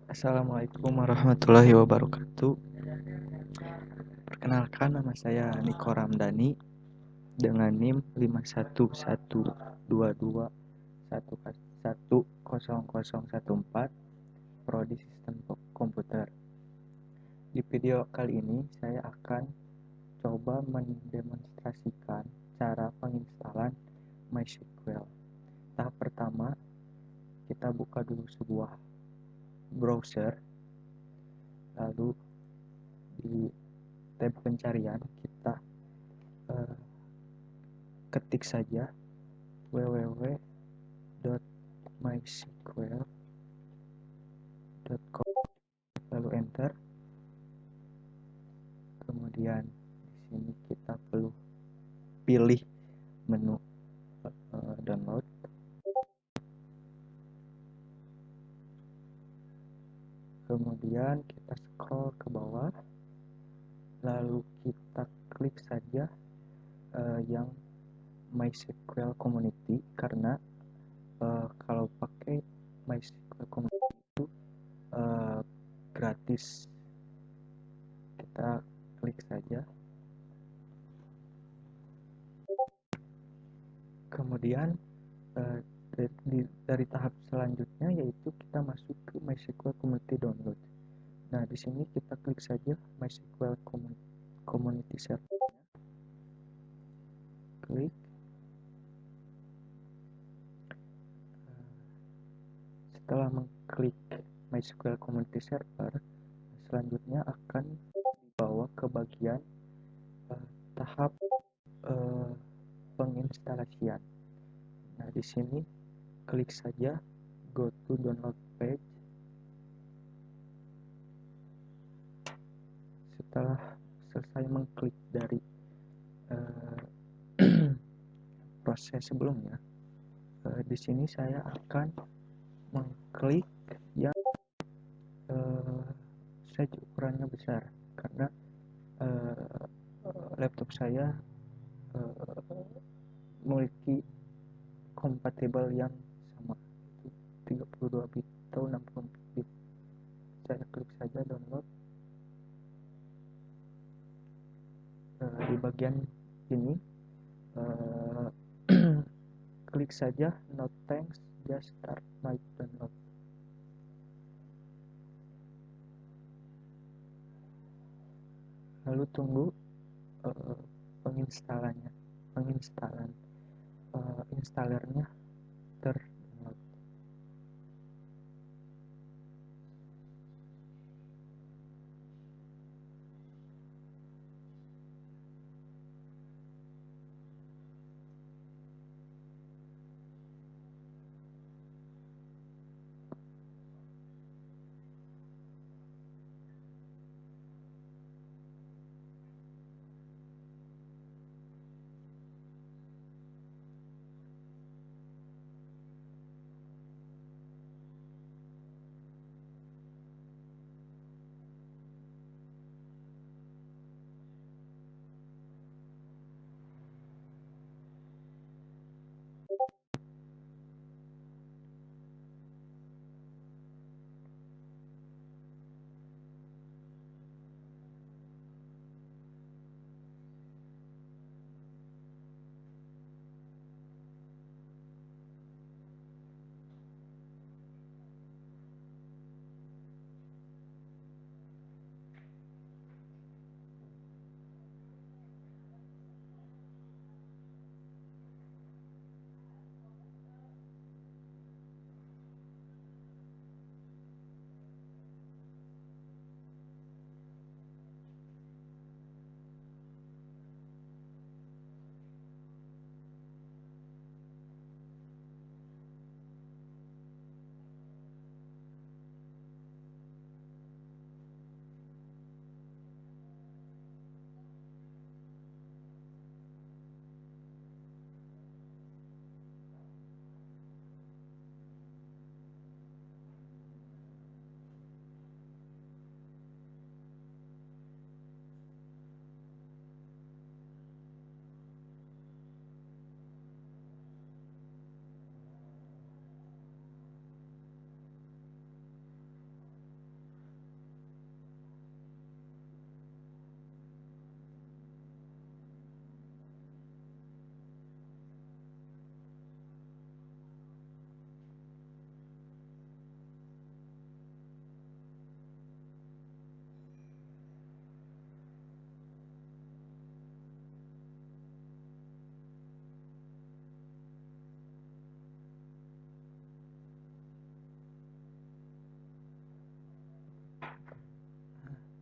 Assalamualaikum warahmatullahi wabarakatuh. Perkenalkan, nama saya Niko Ramdhani dengan NIM 51122110014, Prodi Sistem Komputer. Di video kali ini saya akan coba mendemonstrasikan cara penginstalan MySQL. Tahap pertama, kita buka dulu sebuah browser, lalu di tab pencarian kita ketik saja www.mysql.com, lalu enter. Kemudian di sini kita perlu pilih menu download. Kemudian kita scroll ke bawah, lalu kita klik saja yang MySQL Community, karena kalau pakai MySQL Community itu gratis. Kita klik saja. Kemudian dari tahap selanjutnya yaitu kita masuk ke MySQL Community Download. Nah, di sini kita klik saja MySQL Community Server. Klik. Setelah mengklik MySQL Community Server, selanjutnya akan dibawa ke bagian tahap penginstalasian. Nah, di sini klik saja go to download page. Setelah selesai mengklik dari proses sebelumnya, di sini saya akan mengklik yang size ukurannya besar, karena laptop saya memiliki kompatibel yang sama, itu 32 bit atau 64 bit. Saya klik saja download. Di bagian ini klik saja no thanks, just start my download. Lalu tunggu penginstalan installernya terdownload.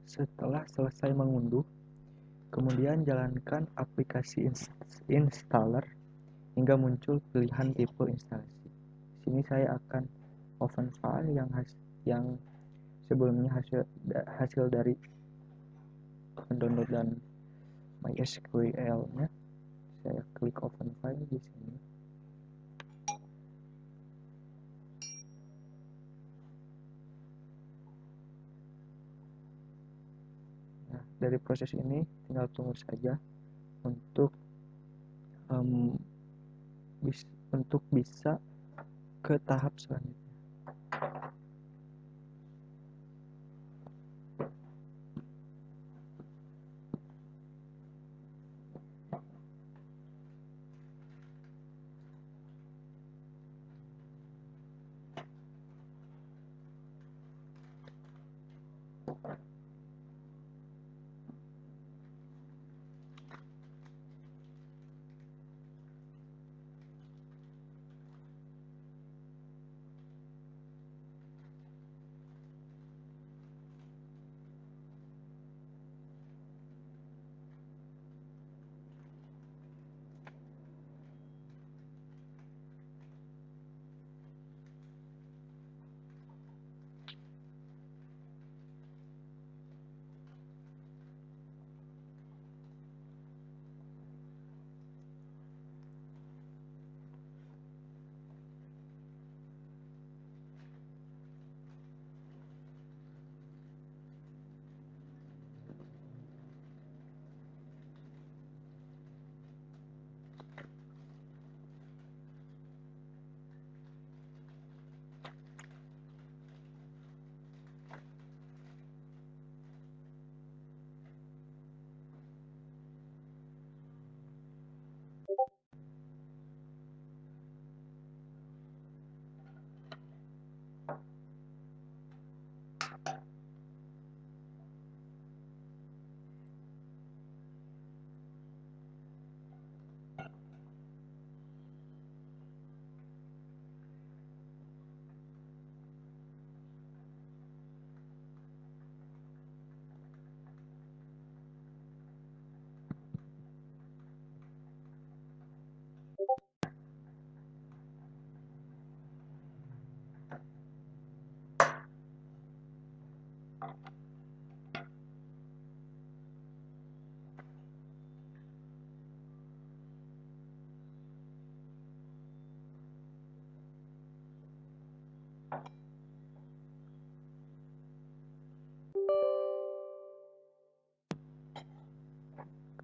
Setelah selesai mengunduh, kemudian jalankan aplikasi installer hingga muncul pilihan tipe instalasi. Di sini saya akan open file yang sebelumnya hasil dari pendownloadan MySQL-nya. Saya klik open file di sini. Nah, dari proses ini tinggal tunggu saja untuk bisa ke tahap selanjutnya.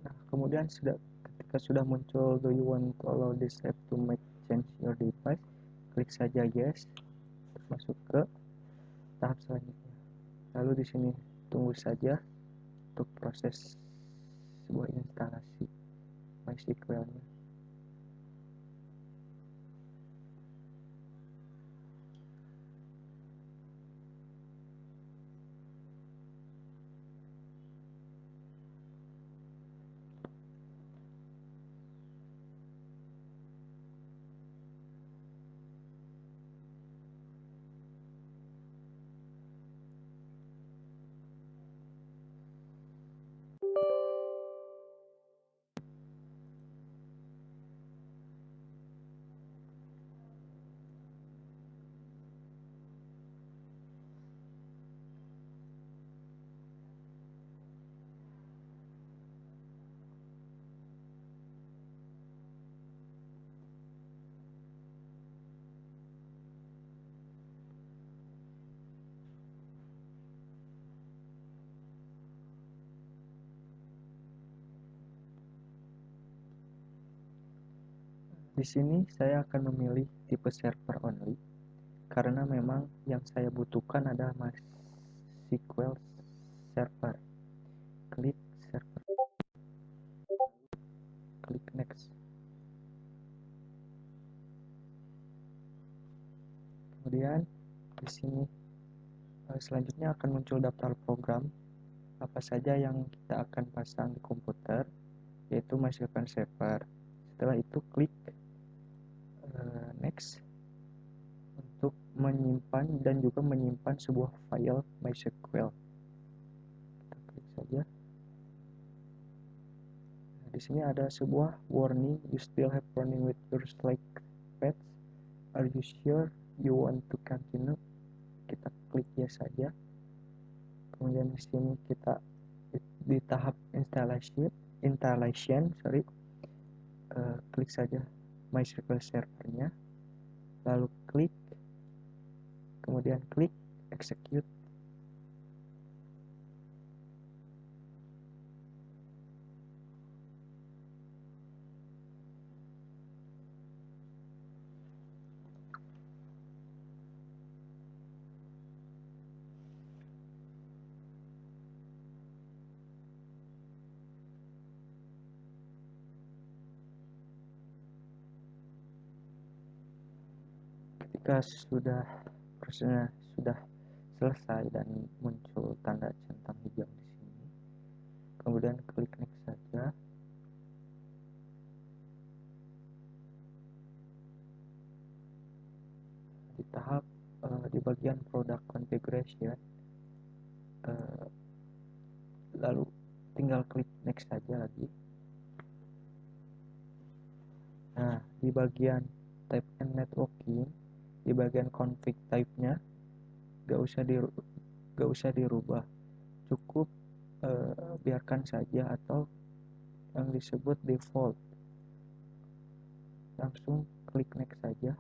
Nah, kemudian ketika sudah muncul do you want to allow this app to make change your device, klik saja yes untuk masuk ke tahap selanjutnya. Lalu di sini tunggu saja untuk proses sebuah instalasi MySQL-nya. Di sini saya akan memilih tipe server only karena memang yang saya butuhkan adalah MySQL server. Klik server, klik next. Kemudian di sini selanjutnya akan muncul daftar program apa saja yang kita akan pasang di komputer, yaitu MySQL server. Setelah itu klik next untuk menyimpan dan juga menyimpan sebuah file MySQL. Kita klik saja. Nah, di sini ada sebuah warning, you still have running with your Slack page. Are you sure you want to continue? Kita klik yes saja. Kemudian di sini kita di tahap installation, klik saja MySQL servernya, lalu kemudian klik execute. Ketika prosesnya sudah selesai dan muncul tanda centang hijau di sini, kemudian klik next saja. Di tahap di bagian product configuration, lalu tinggal klik next saja lagi. Nah, di bagian type and networking, di bagian config type-nya gak usah dirubah, cukup biarkan saja atau yang disebut default. Langsung klik next saja.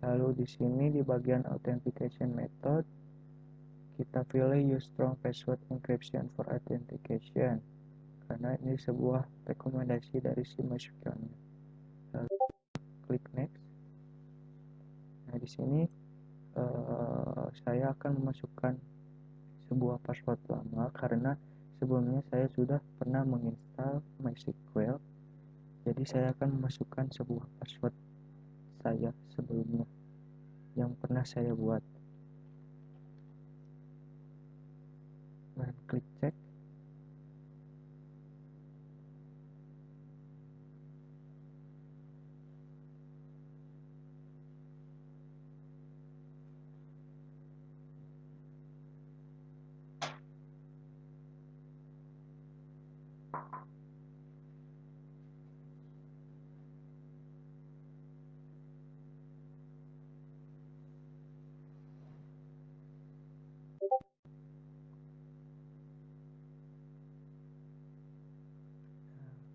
Lalu di sini di bagian authentication method kita pilih use strong password encryption for authentication, karena ini sebuah rekomendasi dari si MySQL-nya. Lalu klik next. Nah, di sini saya akan memasukkan sebuah password lama karena sebelumnya saya sudah pernah menginstal MySQL. Jadi saya akan memasukkan sebuah password saya sebelumnya yang pernah saya buat. Dan klik cek.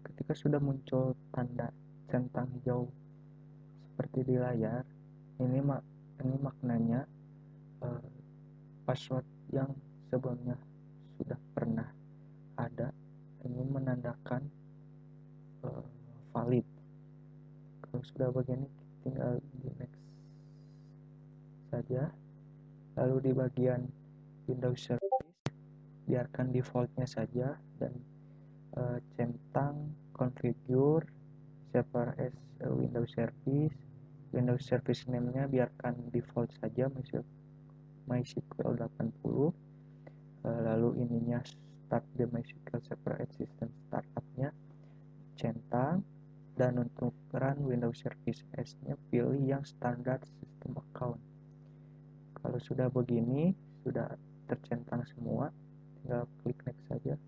Ketika sudah muncul tanda centang hijau seperti di layar, ini maknanya password yang sebelumnya sudah pernah ada ini menandakan valid. Kalau sudah begini tinggal di next saja. Lalu di bagian Windows Service biarkan defaultnya saja, dan centang configure server as Windows Service. Windows Service name-nya biarkan default saja MySQL 80. Lalu ininya start the MySQL server at system startup-nya centang, dan untuk run Windows Service S-nya pilih yang standar system account. Kalau sudah begini, sudah tercentang semua, tinggal klik next saja.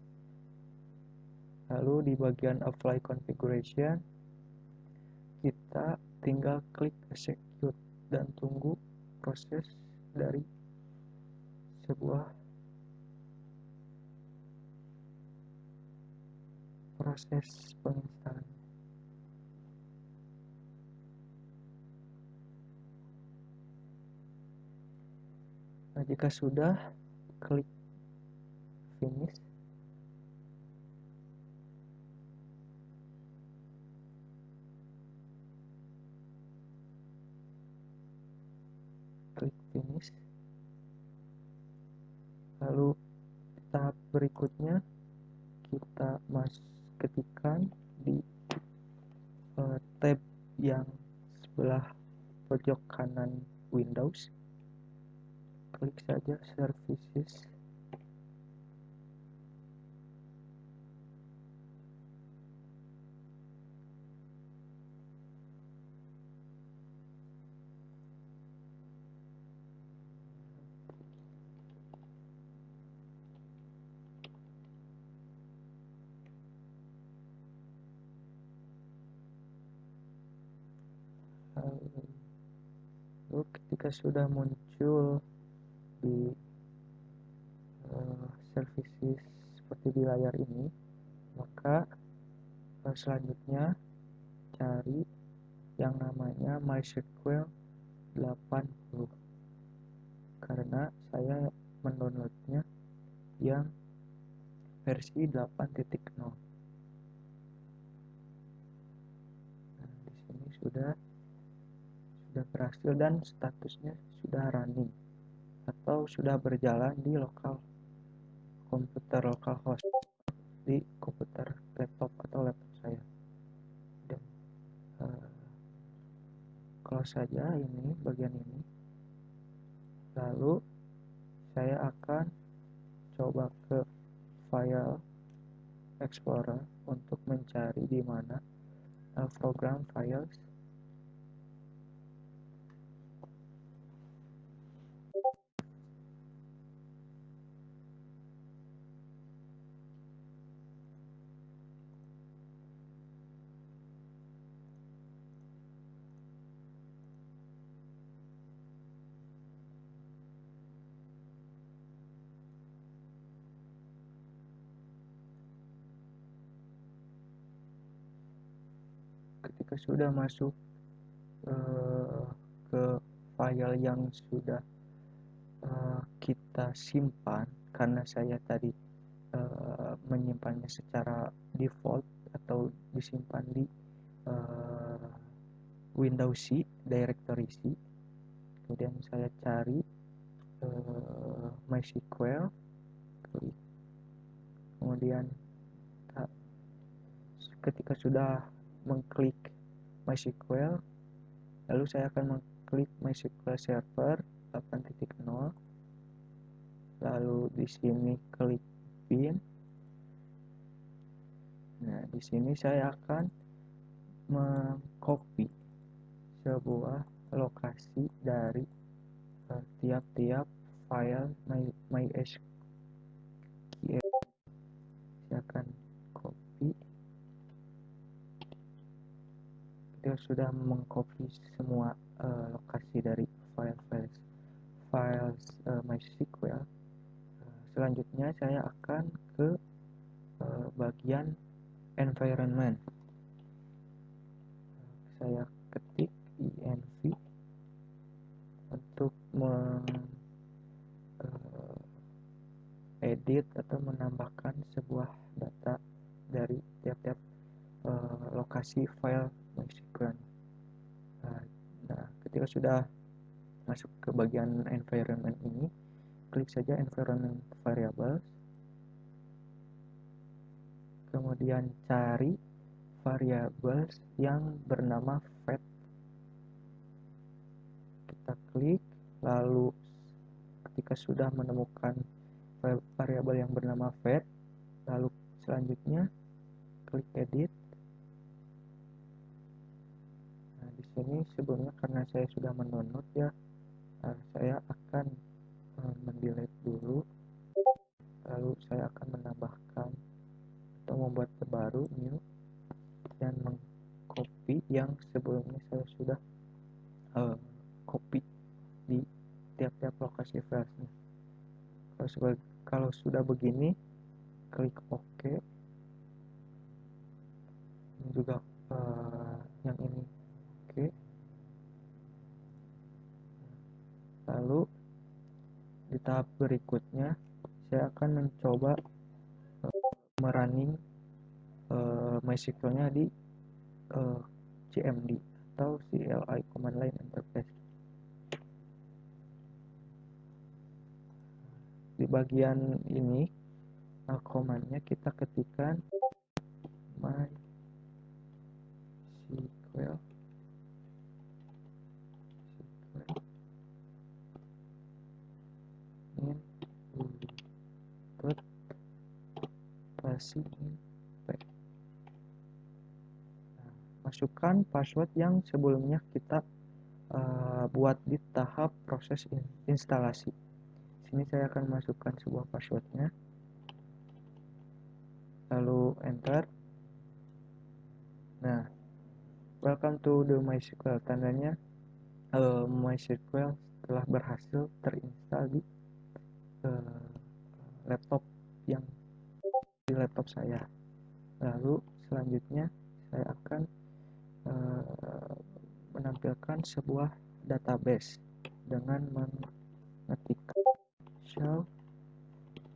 Lalu di bagian apply configuration kita tinggal klik execute dan tunggu proses dari sebuah proses penginstalan. Nah, jika sudah, klik finish. Klik finish. Lalu tahap berikutnya kita ketikkan di tab yang sebelah pojok kanan Windows. Klik saja services. Lalu ketika sudah muncul di services seperti di layar ini, maka selanjutnya cari yang namanya MySQL 80, karena saya mendownloadnya yang versi 8.0. Nah, di sini sudah berhasil dan statusnya sudah running atau sudah berjalan di komputer localhost di komputer laptop atau laptop saya. Dan close saja ini bagian ini. Lalu saya akan coba ke file explorer untuk mencari di mana program files. Ketika sudah masuk ke file yang sudah kita simpan, karena saya tadi menyimpannya secara default atau disimpan di Windows C, directory C. Kemudian saya cari MySQL, kemudian ketika sudah mengklik MySQL, lalu saya akan mengklik MySQL Server 8.0, lalu di sini klik bin. Nah, di sini saya akan mengcopy sebuah lokasi dari tiap-tiap file MySQL. Saya akan copy. Ketika sudah mengcopy semua lokasi dari file MySQL, selanjutnya saya akan ke bagian environment. Saya ketik env untuk edit atau menambahkan sebuah data dari tiap-tiap lokasi file MySQL. Nah, ketika sudah masuk ke bagian environment ini, klik saja environment variables, kemudian cari variables yang bernama fat. Kita klik, lalu ketika sudah menemukan variabel yang bernama fat, lalu selanjutnya klik edit. Nah, di sini sebelumnya karena saya sudah mendownload ya, saya akan mendelete dulu, lalu saya akan menambahkan atau membuat terbaru new dan mengcopy yang sebelumnya saya sudah copy di tiap-tiap lokasi filenya. Kalau sudah begini, klik OK. Ini juga yang ini OK. Lalu di tahap berikutnya saya akan mencoba merunning MySQL-nya di CMD atau CLI Command Line Interface. Di bagian ini command-nya kita ketikkan MySQL input masukkan password yang sebelumnya kita buat di tahap proses instalasi. Sini saya akan masukkan sebuah passwordnya, lalu enter. Nah, Welcome to the MySQL. Tandanya MySQL telah berhasil terinstall di laptop yang di laptop saya. Lalu selanjutnya saya akan menampilkan sebuah database dengan mengetik shell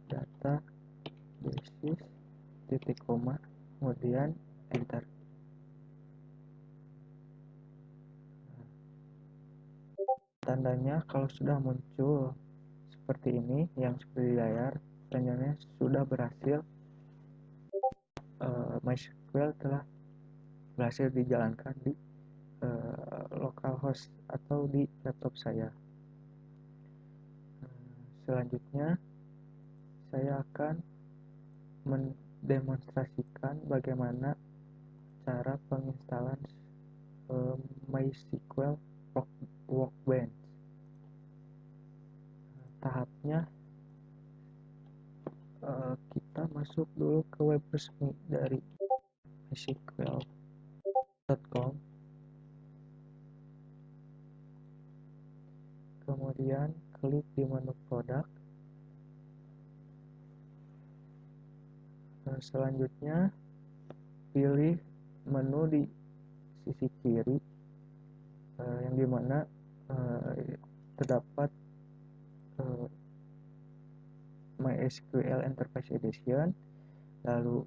databases titik koma kemudian enter. Tandanya kalau sudah muncul seperti ini yang seperti di layar, tandanya sudah berhasil MySQL telah berhasil dijalankan di localhost atau di laptop saya. Selanjutnya saya akan mendemonstrasikan bagaimana cara penginstalan MySQL Workbench. Tahapnya kita masuk dulu ke web resmi dari mysql.com, kemudian klik di menu produk. Selanjutnya pilih menu di sisi kiri yang dimana terdapat MySQL Enterprise Edition. Lalu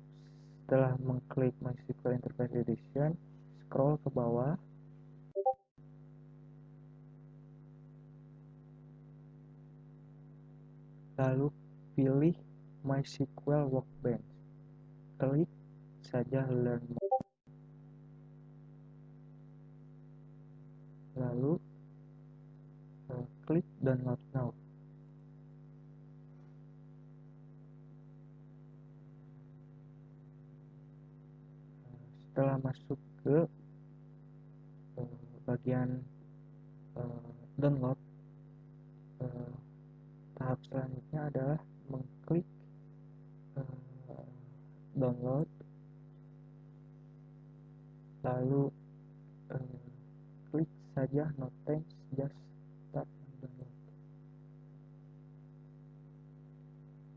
setelah mengklik MySQL Enterprise Edition, scroll ke bawah, lalu pilih MySQL Workbench, klik saja Learn More, lalu klik Download Now. Setelah masuk ke bagian download, tahap selanjutnya adalah mengklik download, lalu klik saja no thanks, just start download,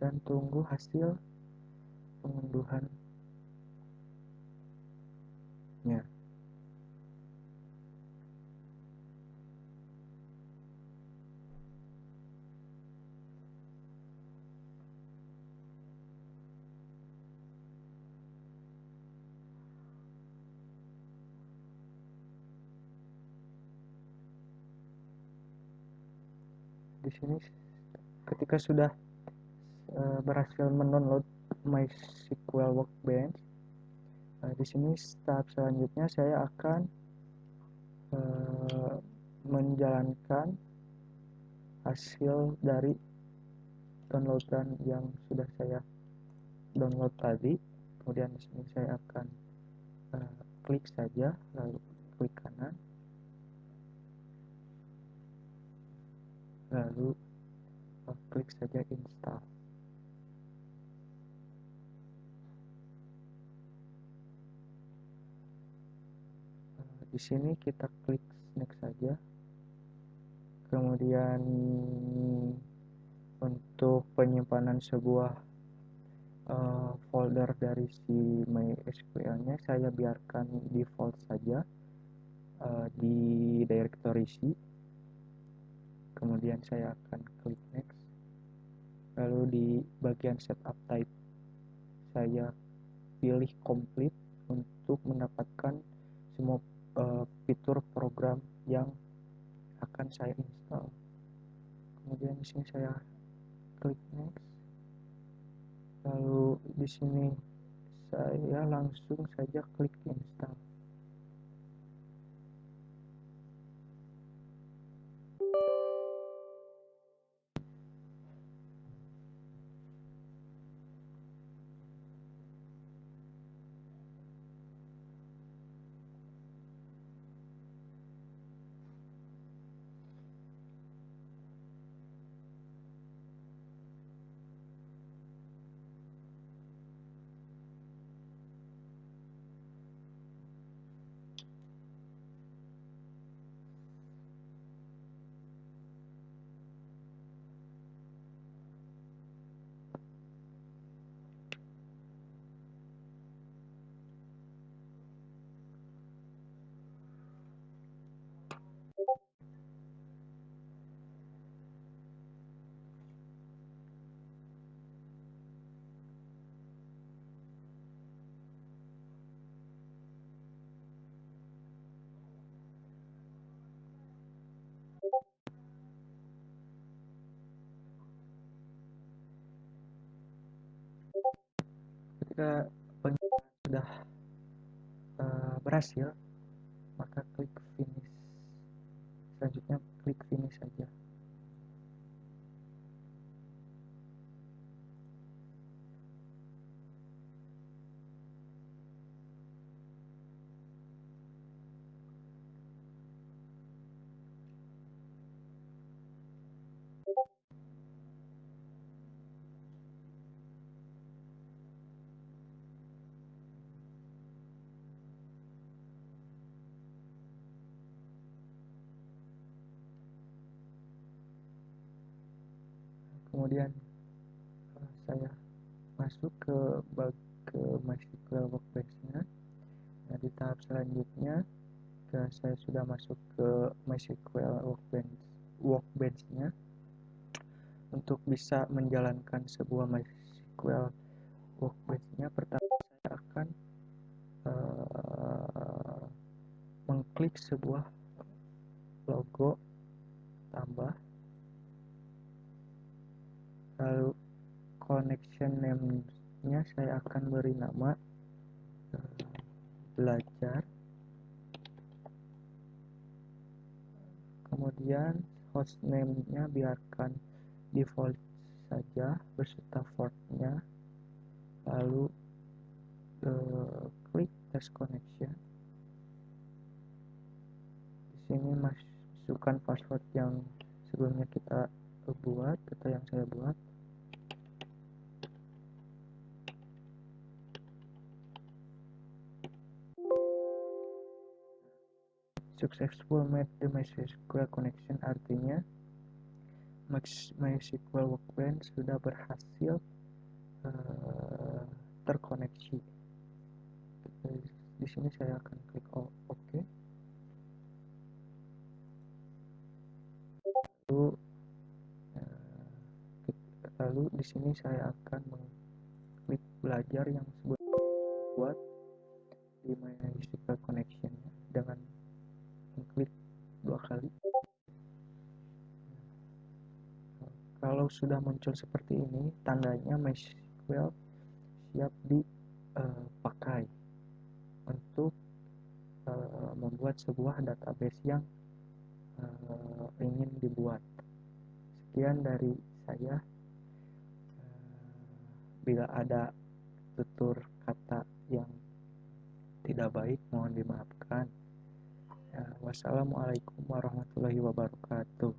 dan tunggu hasil pengunduhannya. Di sini ketika sudah berhasil mendownload MySQL Workbench, di sini tahap selanjutnya saya akan menjalankan hasil dari downloadan yang sudah saya download tadi. Kemudian di sini saya akan klik saja, lalu klik kanan, lalu klik saja install. Di sini kita klik next saja. Kemudian untuk penyimpanan sebuah folder dari si MySQL-nya saya biarkan default saja di directory C. Kemudian saya akan klik next. Lalu di bagian setup type saya pilih complete untuk mendapatkan semua fitur program yang akan saya install. Kemudian di sini saya klik next. Lalu di sini saya langsung saja klik install. Ketika pengiriman sudah berhasil, maka klik finish. Selanjutnya klik finish saja. Kemudian saya masuk ke MySQL Workbench-nya. Nah, di tahap selanjutnya saya sudah masuk ke MySQL Workbench-nya. Untuk bisa menjalankan sebuah MySQL Workbench-nya, pertama saya akan mengklik sebuah logo tambah, lalu connection name-nya saya akan beri nama belajar. Kemudian hostname-nya biarkan default saja beserta port-nya, lalu klik test connection. Di sini masukkan password yang sebelumnya kita buat atau yang saya buat. Successful made the MySQL connection, artinya MySQL Workbench sudah berhasil terkoneksi. Di sini saya akan klik OK. Lalu di sini saya akan mengklik belajar yang sebelumnya buat di MySQL connection dengan mengklik 2 kali. Kalau sudah muncul seperti ini, tandanya MySQL siap dipakai untuk membuat sebuah database yang ingin dibuat. Sekian dari saya. Bila ada tutur kata yang tidak baik, mohon dimaafkan. Wassalamualaikum warahmatullahi wabarakatuh.